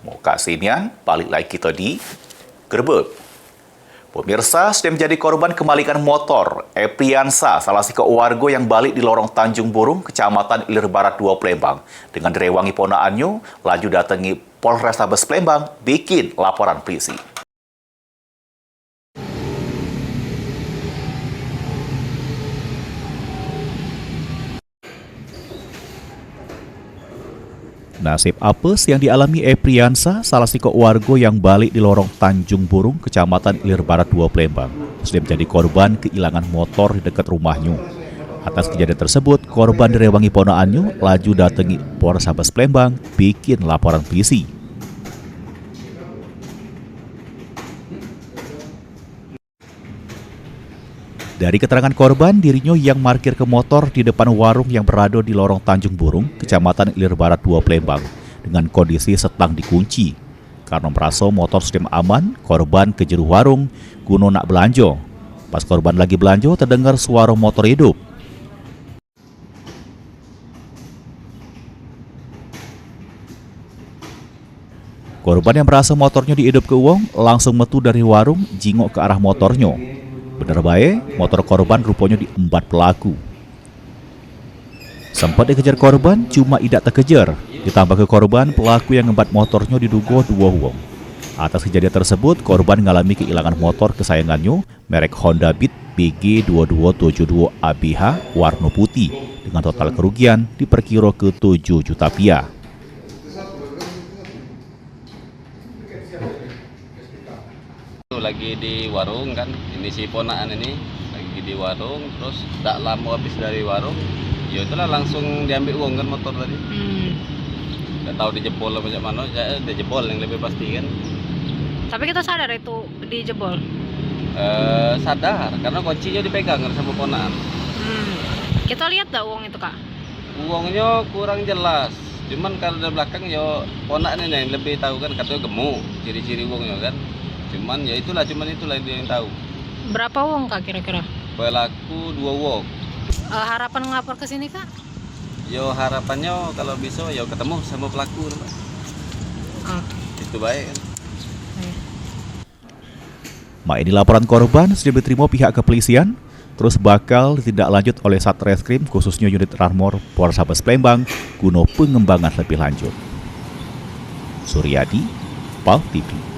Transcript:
Mau kasihnya, balik lagi kita di Gerbek. Pemirsa, sudah menjadi korban kemalikan motor. Epriansa, salah satu warga yang balik di lorong Tanjung Burung, Kecamatan Ilir Barat 2 Palembang. Dengan direwangi ponaannya, laju datangi Polrestabes Palembang, bikin laporan polisi. Nasib apes yang dialami Epriansa, salah satu warga yang balik di lorong Tanjung Burung, Kecamatan Ilir Barat 2 Palembang, sudah menjadi korban kehilangan motor di dekat rumahnya. Atas kejadian tersebut, korban direwangi ponaannya, laju datangi Polrestabes Palembang, bikin laporan polisi. Dari keterangan korban, dirinya yang parkir ke motor di depan warung yang berada di lorong Tanjung Burung, Kecamatan Ilir Barat 2 Palembang, dengan kondisi setang dikunci. Karena merasa motor sudah aman, korban ke jero warung guna nak belanja. Pas korban lagi belanja, terdengar suara motor hidup. Korban yang merasa motornya dihidup ke uang, langsung metu dari warung, jingok ke arah motornya. Bener baik, motor korban rupanya diembat pelaku. Sempat dikejar korban, cuma tidak terkejar. Ditambah ke korban, pelaku yang ngembat motornya diduga 2 wong. Atas kejadian tersebut, korban mengalami kehilangan motor kesayangannya, merek Honda Beat BG 2272 ABH warna putih, dengan total kerugian diperkira ke 7 juta rupiah. Lagi di warung kan, ini si ponaan ini lagi di warung, terus tak lama habis dari warung, ya itulah langsung diambil uang kan motor tadi. Nggak tahu dijebol apa macam mana, ya dijebol yang lebih pasti kan. Tapi kita sadar itu dijebol. Sadar, karena kuncinya dipegang sama ponaan. Kita lihat dah uang itu kak. Uangnya kurang jelas, cuman kalau dari belakang ya ponaan ini yang lebih tahu kan, katanya gemuk, ciri-ciri uangnya kan. Cuman itulah dia yang tahu. Berapa uang kak kira-kira? Pelaku 2 wong. Harapan ngelapor ke sini kak? Yo harapannya kalau bisa ya ketemu sama pelaku, Pak. Itu baik kan. Ini laporan korban sudah diterima pihak kepolisian, terus bakal ditindaklanjut oleh Satreskrim khususnya unit Ranmor Polrestabes Palembang guna pengembangan lebih lanjut. Suryadi, PAL TV.